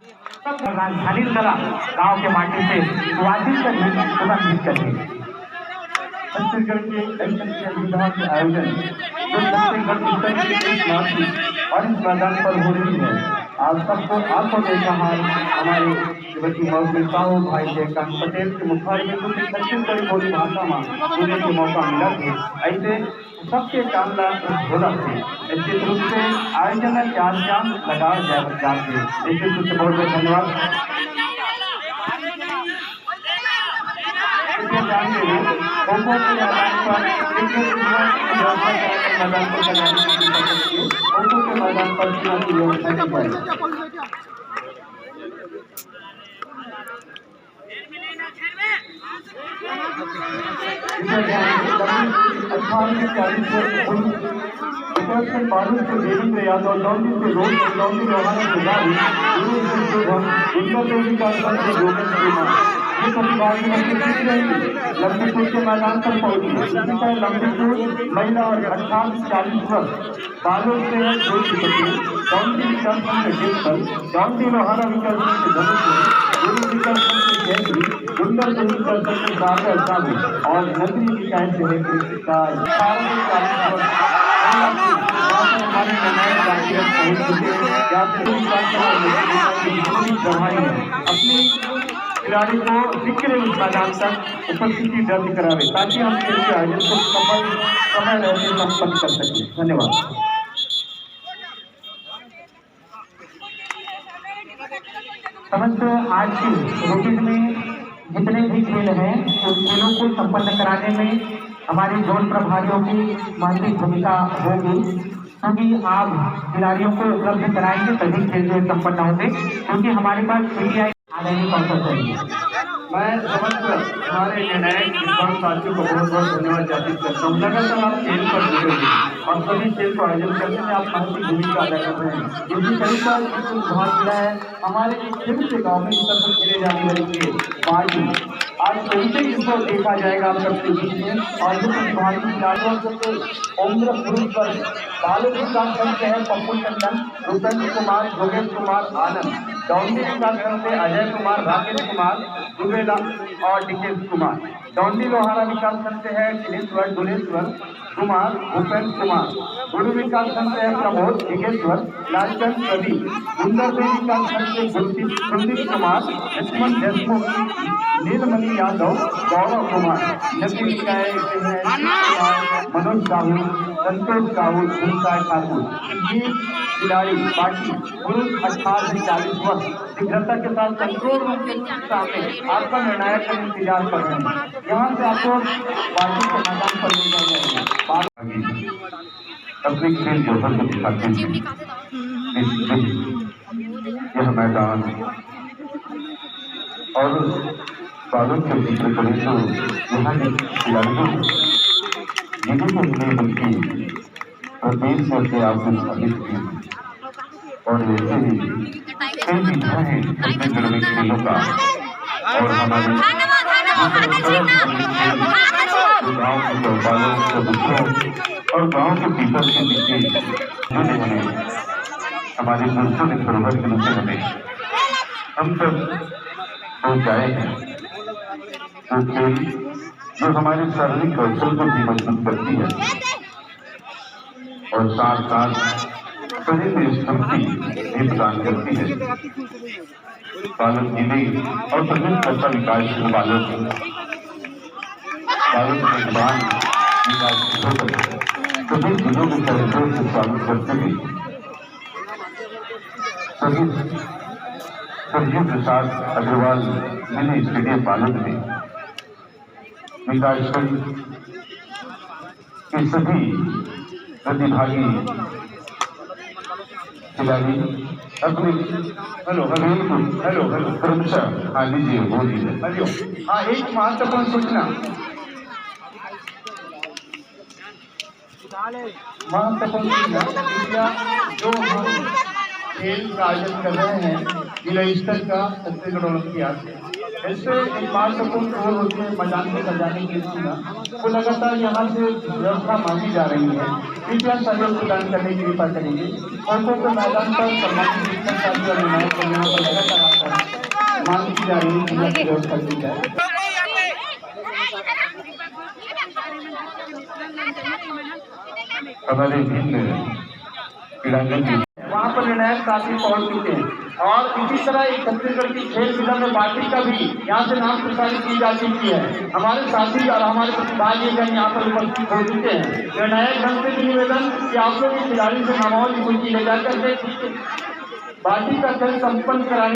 राजधानी कला गांव के माटी से सुवासित करके सुगंधित करके छत्तीसगढ़ के कई सुविधाओं के आयोजन जो छत्तीसगढ़ उत्तर प्रदेश और इस मैदान पर हो रही है। आज सबको आपको देखा हाल हमारे युवती मौसमी साहू भाई जयकांत पटेल के मुखार में कुछ छत्तीसगढ़ी बोली भाषा में बोलने के मौका मिला थे। ऐसे सबके कामना होला थे। निश्चित रूप से आयोजन में चार चांद लगाए जाते। निश्चित रूप से बहुत बहुत धन्यवाद। खो-खो के मैदान पर खो-खो के मैदान पर चुनाव की व्यवस्था की जाए। बारिश को देवी यादव लौंडी से रोड लौंडी लोहाना से गाड़ी लंबीपुर के मैदान पर पहुंची। इसी तरह लंबीपुर महिला और 18-40 वर्ष बालों से लौंडी विकास लौंडी लोहाना विकास विकास सुंदर और नगरी निकाय अपनी खिलाड़ी को जिक्र इस मैदान तक उपस्थिति दर्ज करावे ताकि हम खेल के आयोजन को समय रहते संपन्न कर सकें। धन्यवाद। समस्त आज की रूटीन में जितने भी खेल हैं उन खेलों को संपन्न कराने में हमारे जोन प्रभारियों की महत्वपूर्ण भूमिका होगी, क्योंकि आप खिलाड़ियों को उपलब्ध कराएंगे तभी खेल जो संपन्न होंगे, क्योंकि हमारे पास पीटीआई आने चाहिए। मैं समस्त हमारे निर्णायक साथियों को बहुत बहुत धन्यवाद ज्ञापित करता हूँ। लगातार आप खेल पर जुड़े हुए और सभी खेल को आयोजन करने में आप महत्वपूर्ण भूमिका अदा कर रहे हैं। इसी तरीका भाग मिला है हमारे खेल से गाँव में इस तरह खेले जाने वाली खेल पार्टी आज कैसे इसको देखा जाएगा आप सबके बीच में। और जो प्रतिभागी खिलाड़ियों को उम्र पुरुष पर बालों के काम करते हैं पप्पू टंडन, रुपेंद्र कुमार, योगेश कुमार आनंद, डॉन्डी के काम करते अजय कुमार, राकेश कुमार, दुबेला और डिकेश कुमार। डॉन्डी लोहारा विकास करते हैं दुलेश्वर कुमार, भूपेंद्र कुमार, गुरु विकास करते हैं प्रमोद, डिकेश्वर, लालचंद कवि, सुंदर विकास करते कुलदीप कुमार, लक्ष्मण देशमुख, नीलमणि यादव, गौरव कुमार, नदी निकाय मनोज साहू, संतोष साहू, भूमकाय ठाकुर। ये खिलाड़ी पार्टी पुरुष 18 से 40 वर्ष शीघ्रता के साथ कंट्रोल रूम के सामने आपका निर्णायक का इंतजार कर रहे हैं। यहाँ से आपको पार्टी के मैदान पर ले जाएंगे। अपने खेल जौहर को दिखाते हैं यह मैदान और बालों के जिक्र करें तो यहाँ के खिलाड़ियों जिन्हें को मिले बल्कि प्रदेश से आपने साबित किए और ऐसे ही कई विधा है छत्तीसगढ़ में खेलों का। और हमारे गाँव के चौपालों सदस्यों और गाँव के पीपल के नीचे जिन्होंने हमारे दोस्तों ने धरोहर के नीचे हमें हम सब पहुँचाए हैं। तो खेल जो हमारे शारीरिक कौशल को भी मजबूत करती है और साथ साथ शरीर में स्फूर्ति भी प्रदान करती है। बालक जिले और प्रदेश का विकास बालक मेजबान विकास सभी जिलों के चरित्रों से स्वागत करते हुए सरजू प्रसाद अग्रवाल मिनी स्टेडियम बालक में विकास के सभी प्रतिभागी खिलाड़ी अपने हेलो क्रमशः हाँ लीजिए बोलिए। हेलो हाँ एक महत्वपूर्ण सूचना जो हम खेल का आयोजन कर रहे हैं जिला स्तर का छत्तीसगढ़ ओलंपियाड इससे एक महत्वपूर्ण रोल उसमें मैदान में सजाने की सुना वो लगातार यहाँ से व्यवस्था मांगी जा रही है। कृपया सहयोग प्रदान करने की कृपा करेंगे। खो के मैदान पर सम्मानित शिक्षक साथी और निर्णायक को यहाँ पर लगातार आकर मांग की जा रही है कि व्यवस्था की जाए। हमारे भिन्न क्रीड़ांगन वहाँ पर निर्णायक साथी पहुँच चुके हैं और इसी तरह एक छत्तीसगढ़ की खेल विधा में पार्टी का भी यहाँ से नाम प्रसारित की जा चुकी है। हमारे साथी और हमारे प्रतिभागी यहाँ पर उपस्थित हो चुके हैं। निर्णायक ढंग से निवेदन कि आप लोग इस खिलाड़ी से नामावली सूची ले जाकर के पार्टी का खेल संपन्न कराने